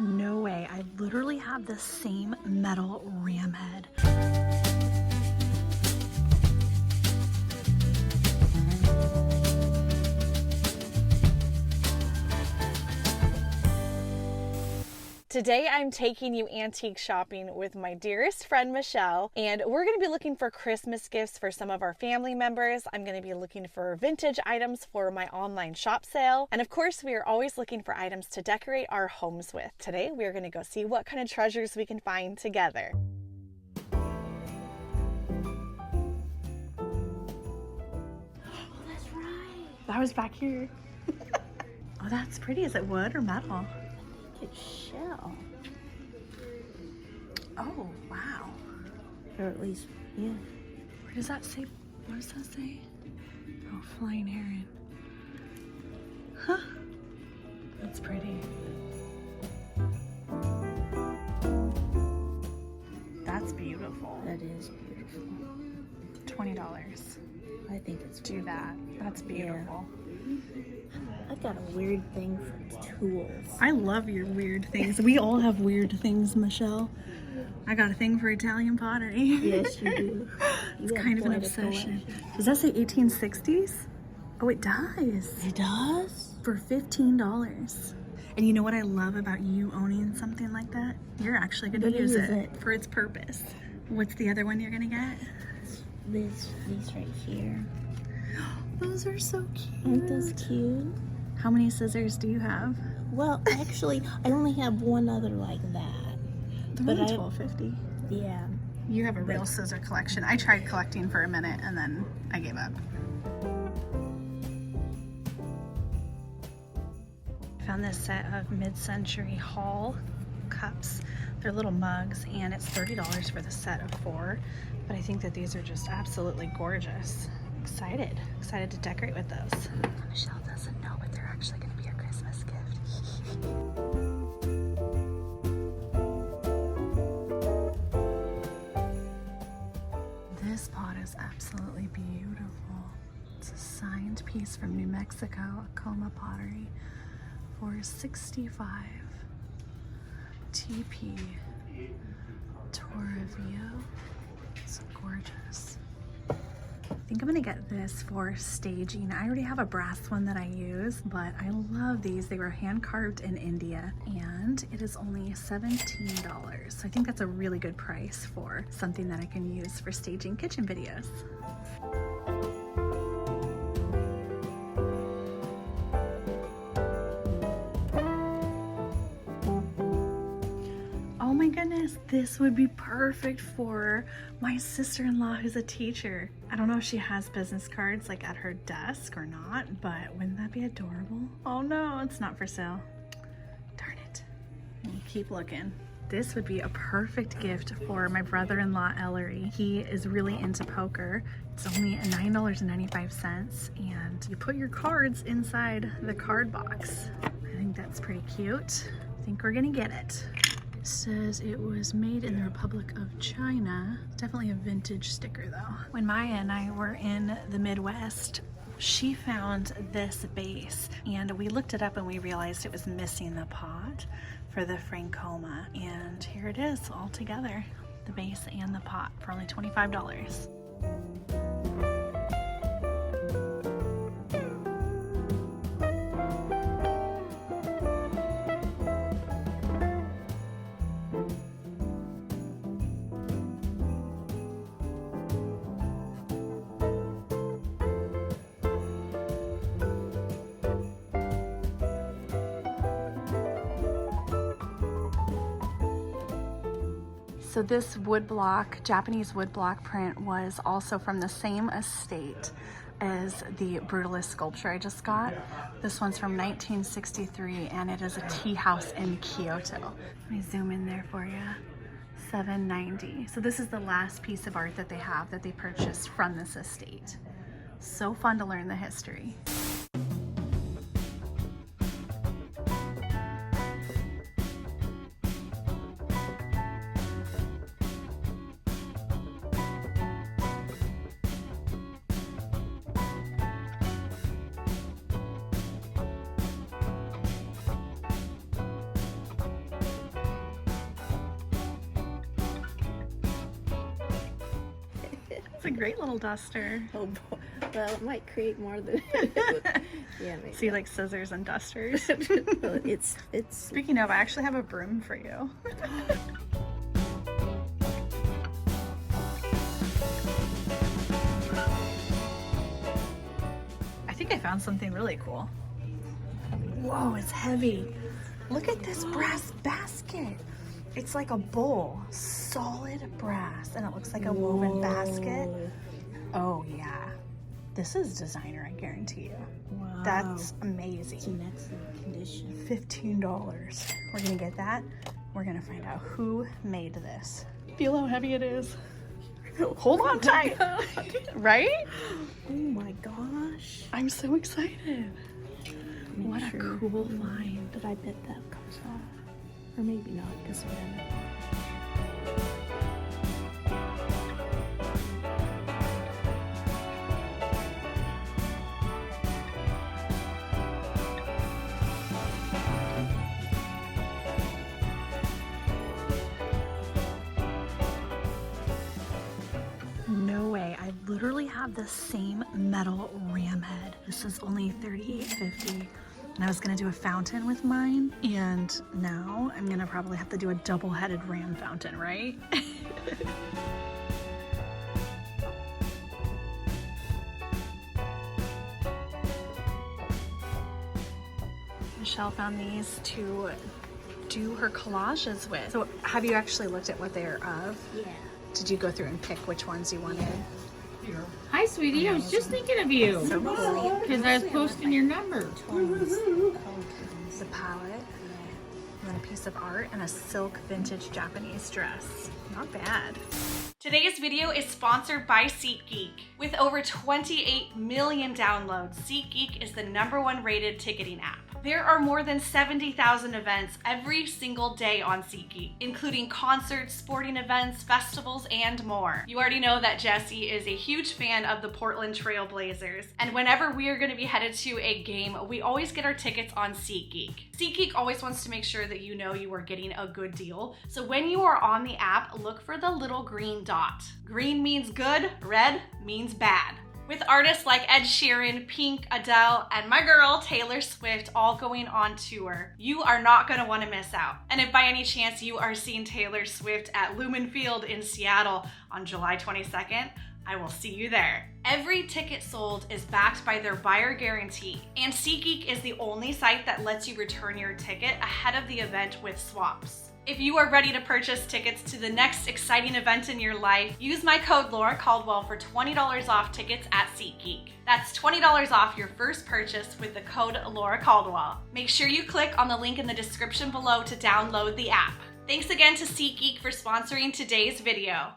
No way. I literally have the same metal ram head. Today I'm taking you antique shopping with my dearest friend Michelle, and we're going to be looking for Christmas gifts for some of our family members. I'm going to be looking for vintage items for my online shop sale, and of course we are always looking for items to decorate our homes with. Today we are going to go see what kind of treasures we can find together. Oh, that's right. That was back here. Oh, that's pretty. Is it wood or metal? It's shell. Oh, wow. Or at least, yeah. Where does that say? What does that say? Oh, flying heron. Huh. That's pretty. That's beautiful. That is beautiful. $20. I think it's Do that. That's beautiful. I've got a weird thing for tools. I love your weird things. We all have weird things, Michelle. I got a thing for Italian pottery. Yes, you do. It's kind of an obsession. Does that say 1860s? Oh, it does. It does? For $15. And you know what I love about you owning something like that? You're actually going to use it for its purpose. What's the other one you're going to get? These right here. Those are so cute. Aren't those cute? How many scissors do you have? Well, actually, I only have one other like that. They're only $12.50. Yeah. You have a real scissor collection. I tried collecting for a minute and then I gave up. Found this set of mid-century Hall cups. They're little mugs and it's $30 for the set of 4. But I think that these are just absolutely gorgeous. Excited to decorate with those. Michelle doesn't know, but they're actually going to be a Christmas gift. This pot is absolutely beautiful. It's a signed piece from New Mexico, Acoma Pottery, for $65. TP Torreview. It's gorgeous. I think I'm gonna get this for staging. I already have a brass one that I use, but I love these. They were hand carved in India and it is only $17. So I think that's a really good price for something that I can use for staging kitchen videos. Oh my goodness, this would be perfect for my sister-in-law who's a teacher. I don't know if she has business cards like at her desk or not, but wouldn't that be adorable? Oh no, it's not for sale. Darn it. We'll keep looking. This would be a perfect gift for my brother-in-law, Ellery. He is really into poker. It's only $9.95 and you put your cards inside the card box. I think that's pretty cute. I think we're gonna get it. It says it was made in the Republic of China. It's definitely a vintage sticker though. When Maya and I were in the Midwest, she found this base and we looked it up and we realized it was missing the pot for the Francoma. And here it is all together, the base and the pot for only $25. So this woodblock, Japanese woodblock print was also from the same estate as the Brutalist sculpture I just got. This one's from 1963 and it is a tea house in Kyoto. Let me zoom in there for you. $7.90. So this is the last piece of art that they have that they purchased from this estate. So fun to learn the history. It's a great little duster. Oh boy. Well, it might create more than. Yeah, maybe. So you like scissors and dusters? Well, it's. Speaking of, I actually have a broom for you. I think I found something really cool. Whoa, it's heavy. Look at this brass basket. It's like a bowl, solid brass, and it looks like a woven basket. Oh yeah, this is designer, I guarantee you. Wow. That's amazing. It's in excellent condition. $15. We're gonna get that. We're gonna find out who made this. Feel how heavy it is. Hold on tight. Right? Oh my gosh. I'm so excited. What a Sure. cool find. But I bet that comes off. Or maybe not, because we're in it. No way. I literally have the same metal ram head. This is only $38.50. And I was gonna do a fountain with mine, and now I'm gonna probably have to do a double-headed ram fountain, right? Michelle found these to do her collages with. So have you actually looked at what they're of? Yeah. Did you go through and pick which ones you wanted? Hi, sweetie. I was just thinking of you So cool. because I was posting your number. The palette. And a piece of art and a silk vintage Japanese dress. Not bad. Today's video is sponsored by SeatGeek. With over 28 million downloads, SeatGeek is the #1 rated ticketing app. There are more than 70,000 events every single day on SeatGeek, including concerts, sporting events, festivals, and more. You already know that Jessie is a huge fan of the Portland Trail Blazers, and whenever we are going to be headed to a game, we always get our tickets on SeatGeek. SeatGeek always wants to make sure that you know you are getting a good deal, so when you are on the app, look for the little green dot. Green means good, red means bad. With artists like Ed Sheeran, Pink, Adele, and my girl Taylor Swift all going on tour, you are not going to want to miss out. And if by any chance you are seeing Taylor Swift at Lumen Field in Seattle on July 22nd, I will see you there. Every ticket sold is backed by their buyer guarantee, and SeatGeek is the only site that lets you return your ticket ahead of the event with swaps. If you are ready to purchase tickets to the next exciting event in your life, use my code Laura Caldwell for $20 off tickets at SeatGeek. That's $20 off your first purchase with the code Laura Caldwell. Make sure you click on the link in the description below to download the app. Thanks again to SeatGeek for sponsoring today's video.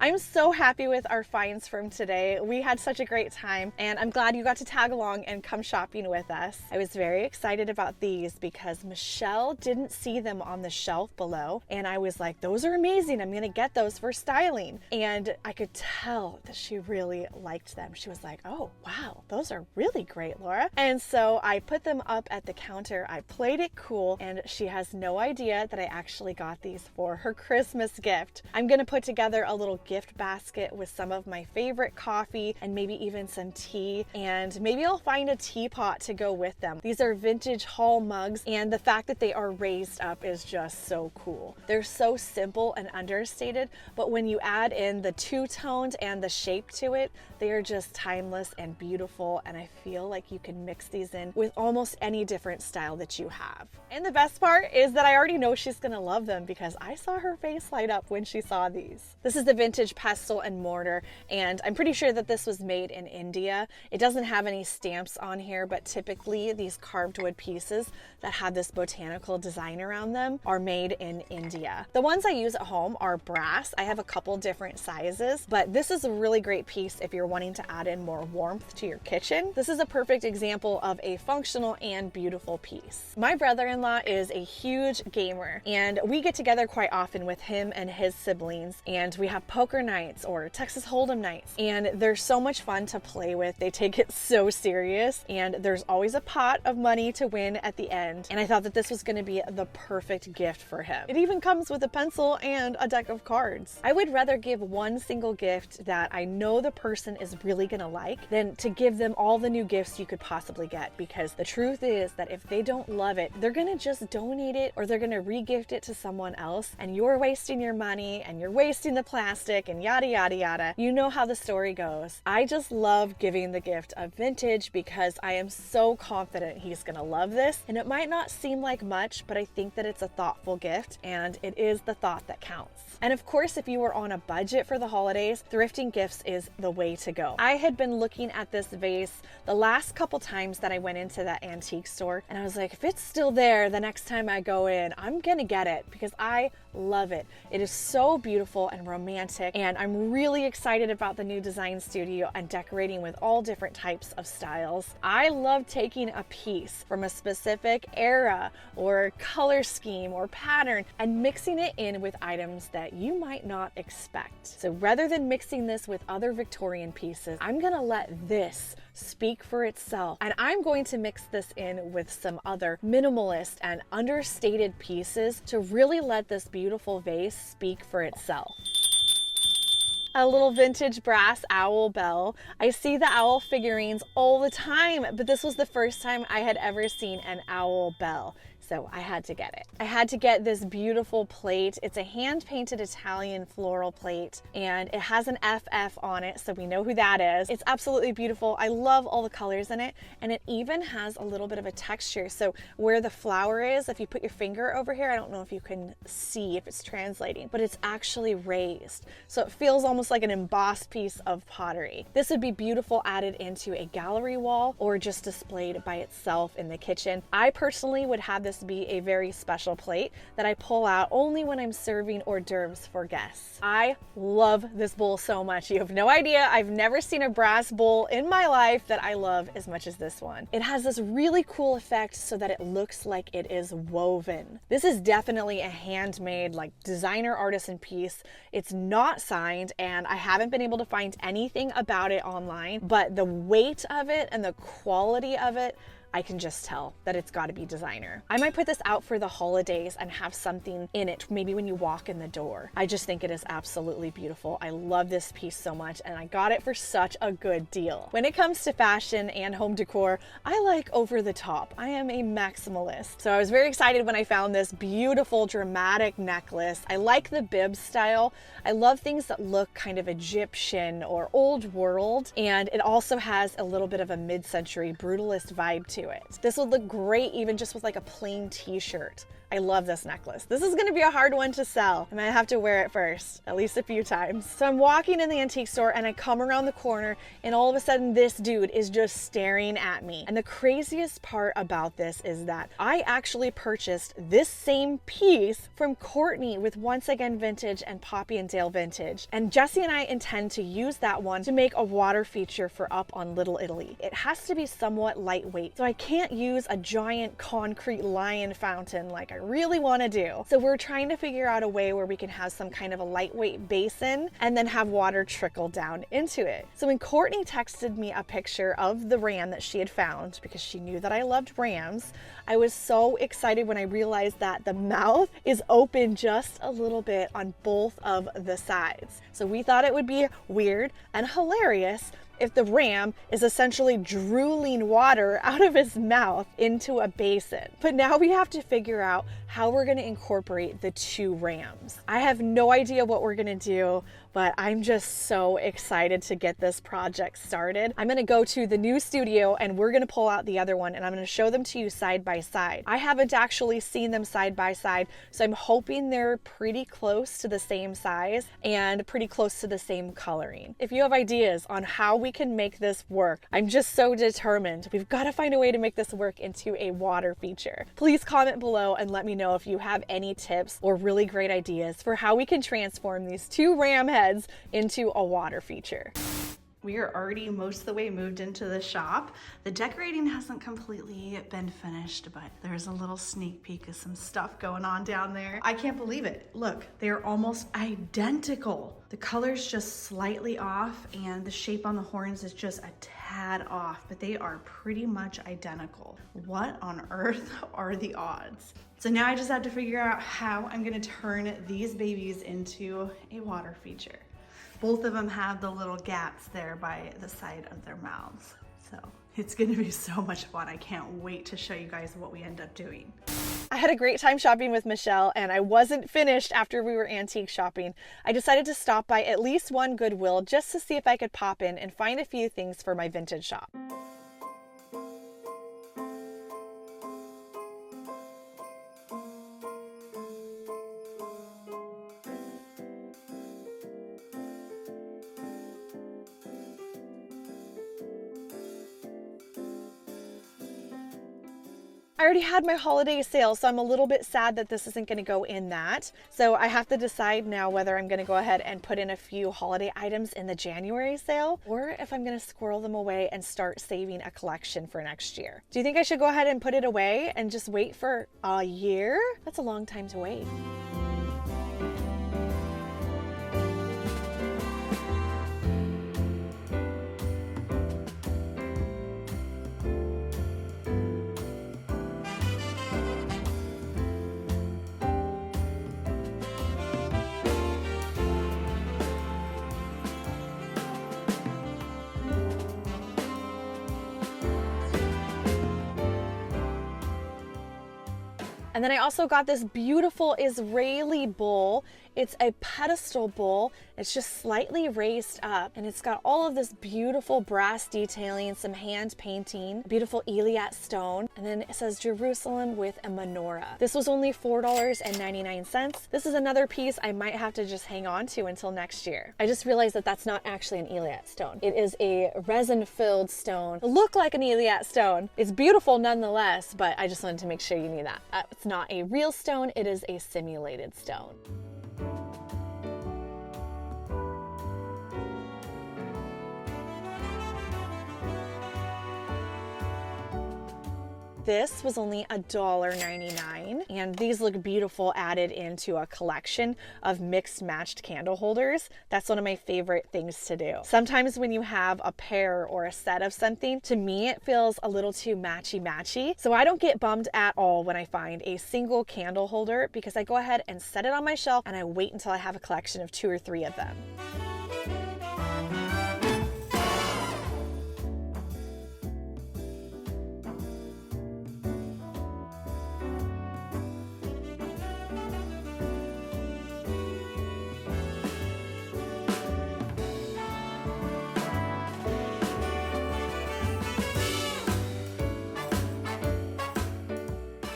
I'm so happy with our finds from today. We had such a great time, and I'm glad you got to tag along and come shopping with us. I was very excited about these because Michelle didn't see them on the shelf below, and I was like, those are amazing. I'm gonna get those for styling. And I could tell that she really liked them. She was like, oh, wow, those are really great, Laura. And so I put them up at the counter. I played it cool, and she has no idea that I actually got these for her Christmas gift. I'm gonna put together a little gift basket with some of my favorite coffee and maybe even some tea, and maybe I'll find a teapot to go with them. These are vintage hall mugs, and the fact that they are raised up is just so cool. They're so simple and understated, but when you add in the two-toned and the shape to it, they are just timeless and beautiful, and I feel like you can mix these in with almost any different style that you have. And the best part is that I already know she's gonna love them because I saw her face light up when she saw these. This is the vintage pestle and mortar, and I'm pretty sure that this was made in India. It doesn't have any stamps on here, but typically these carved wood pieces that have this botanical design around them are made in India. The ones I use at home are brass. I have a couple different sizes, but this is a really great piece if you're wanting to add in more warmth to your kitchen. This is a perfect example of a functional and beautiful piece. My brother-in-law is a huge gamer, and we get together quite often with him and his siblings, and we have poker poker nights or Texas Hold'em nights, and they're so much fun to play with. They take it so serious, and there's always a pot of money to win at the end, and I thought that this was going to be the perfect gift for him. It even comes with a pencil and a deck of cards. I would rather give one single gift that I know the person is really going to like than to give them all the new gifts you could possibly get, because the truth is that if they don't love it, they're going to just donate it or they're going to re-gift it to someone else, and you're wasting your money and you're wasting the plastic and yada yada yada. You know how the story goes. I just love giving the gift of vintage because I am so confident he's gonna love this, and it might not seem like much, but I think that it's a thoughtful gift, and it is the thought that counts. And of course, if you were on a budget for the holidays, thrifting gifts is the way to go. I had been looking at this vase the last couple times that I went into that antique store, and I was like, if it's still there the next time I go in, I'm gonna get it because I love it. It is so beautiful and romantic, and I'm really excited about the new design studio and decorating with all different types of styles. I love taking a piece from a specific era or color scheme or pattern and mixing it in with items that you might not expect. So rather than mixing this with other Victorian pieces, I'm gonna let this speak for itself, and I'm going to mix this in with some other minimalist and understated pieces to really let this beautiful vase speak for itself. A little vintage brass owl bell. I see the owl figurines all the time, but this was the first time I had ever seen an owl bell. So I had to get it. I had to get this beautiful plate. It's a hand-painted Italian floral plate, and it has an FF on it, so we know who that is. It's absolutely beautiful. I love all the colors in it, and it even has a little bit of a texture. So where the flower is, if you put your finger over here, I don't know if you can see if it's translating, but it's actually raised. So it feels almost like an embossed piece of pottery. This would be beautiful added into a gallery wall or just displayed by itself in the kitchen. I personally would have this be a very special plate that I pull out only when I'm serving hors d'oeuvres for guests. I love this bowl so much. You have no idea. I've never seen a brass bowl in my life that I love as much as this one. It has this really cool effect so that it looks like it is woven. This is definitely a handmade, like, designer artisan piece. It's not signed, and I haven't been able to find anything about it online, but the weight of it and the quality of it, I can just tell that it's got to be designer. I might put this out for the holidays and have something in it, maybe when you walk in the door. I just think it is absolutely beautiful. I love this piece so much, and I got it for such a good deal. When it comes to fashion and home decor, I like over the top. I am a maximalist. So I was very excited when I found this beautiful dramatic necklace. I like the bib style. I love things that look kind of Egyptian or old world, and it also has a little bit of a mid-century brutalist vibe to it. This would look great even just with like a plain t-shirt. I love this necklace. This is gonna be a hard one to sell. I might have to wear it first, at least a few times. So I'm walking in the antique store and I come around the corner, and all of a sudden this dude is just staring at me. And the craziest part about this is that I actually purchased this same piece from Courtney with Once Again Vintage and Poppy and Dale Vintage. And Jesse and I intend to use that one to make a water feature for up on Little Italy. It has to be somewhat lightweight, so I can't use a giant concrete lion fountain like I really want to do. So we're trying to figure out a way where we can have some kind of a lightweight basin and then have water trickle down into it. So when Courtney texted me a picture of the ram that she had found, because she knew that I loved rams, I was so excited when I realized that the mouth is open just a little bit on both of the sides. So we thought it would be weird and hilarious if the ram is essentially drooling water out of his mouth into a basin. But now we have to figure out how we're gonna incorporate the two rams. I have no idea what we're gonna do, but I'm just so excited to get this project started. I'm gonna go to the new studio and we're gonna pull out the other one, and I'm gonna show them to you side by side. I haven't actually seen them side by side, so I'm hoping they're pretty close to the same size and pretty close to the same coloring. If you have ideas on how we can make this work, I'm just so determined. We've got to find a way to make this work into a water feature. Please comment below and let me know if you have any tips or really great ideas for how we can transform these two ram heads into a water feature. We are already most of the way moved into the shop. The decorating hasn't completely been finished, but there's a little sneak peek of some stuff going on down there. I can't believe it. Look, they're almost identical. The color's just slightly off and the shape on the horns is just a tad off, but they are pretty much identical. What on earth are the odds? So now I just have to figure out how I'm gonna turn these babies into a water feature. Both of them have the little gaps there by the side of their mouths. So it's gonna be so much fun. I can't wait to show you guys what we end up doing. I had a great time shopping with Michelle, and I wasn't finished after we were antique shopping. I decided to stop by at least one Goodwill just to see if I could pop in and find a few things for my vintage shop. I already had my holiday sale, so I'm a little bit sad that this isn't going to go in that. So I have to decide now whether I'm going to go ahead and put in a few holiday items in the January sale, or if I'm going to squirrel them away and start saving a collection for next year. Do you think I should go ahead and put it away and just wait for a year? That's a long time to wait. And then I also got this beautiful Israeli bowl. It's a pedestal bowl. It's just slightly raised up, and it's got all of this beautiful brass detailing, some hand painting, beautiful Eliat stone, and then it says Jerusalem with a menorah. This was only $4.99. This is another piece I might have to just hang on to until next year. I just realized that that's not actually an Eliat stone. It is a resin-filled stone. It looked like an Eliat stone. It's beautiful nonetheless, but I just wanted to make sure you knew that. It's not a real stone, it is a simulated stone. This was only $1.99, and these look beautiful added into a collection of mixed matched candle holders. That's one of my favorite things to do. Sometimes when you have a pair or a set of something, to me it feels a little too matchy-matchy. So I don't get bummed at all when I find a single candle holder, because I go ahead and set it on my shelf and I wait until I have a collection of 2 or 3 of them.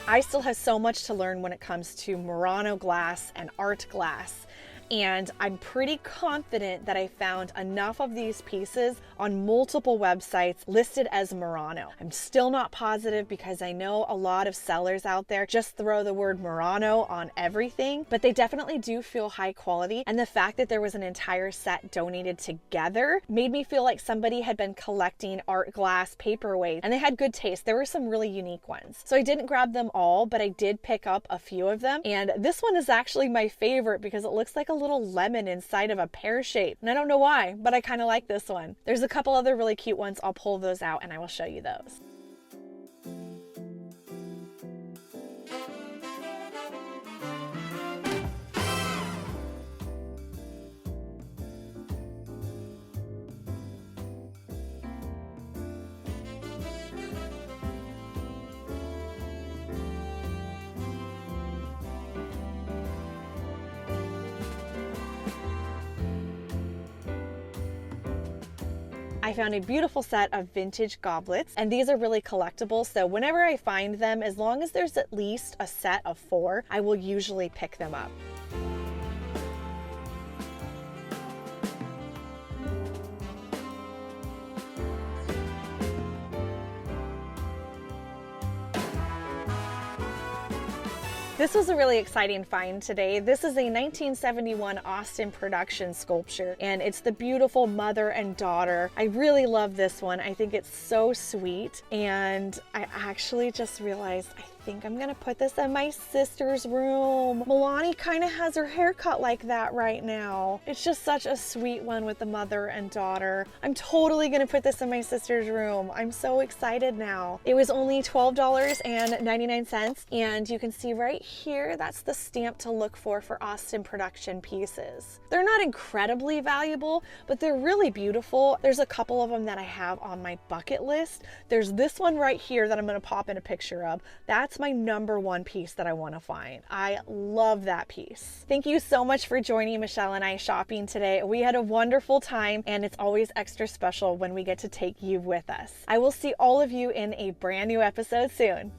I still have so much to learn when it comes to Murano glass and art glass, and I'm pretty confident that I found enough of these pieces on multiple websites listed as Murano. I'm still not positive because I know a lot of sellers out there just throw the word Murano on everything, but they definitely do feel high quality, and the fact that there was an entire set donated together made me feel like somebody had been collecting art glass paperweights, and they had good taste. There were some really unique ones. So I didn't grab them all, but I did pick up a few of them, and this one is actually my favorite because it looks like a little lemon inside of a pear shape, and I don't know why, but I kind of like this one. There's a couple other really cute ones. I'll pull those out and I will show you those. I found a beautiful set of vintage goblets, and these are really collectible, so whenever I find them, as long as there's at least a set of 4, I will usually pick them up. This was a really exciting find today. This is a 1971 Austin production sculpture, and it's the beautiful mother and daughter. I really love this one. I think it's so sweet, and I actually just realized I think I'm gonna put this in my sister's room. Milani kind of has her hair cut like that right now. It's just such a sweet one with the mother and daughter. I'm totally gonna put this in my sister's room. I'm so excited now. It was only $12.99, and you can see right here, that's the stamp to look for Austin production pieces. They're not incredibly valuable, but they're really beautiful. There's a couple of them that I have on my bucket list. There's this one right here that I'm gonna pop in a picture of. That's my number one piece that I want to find. I love that piece. Thank you so much for joining Michelle and I shopping today. We had a wonderful time, and it's always extra special when we get to take you with us. I will see all of you in a brand new episode soon.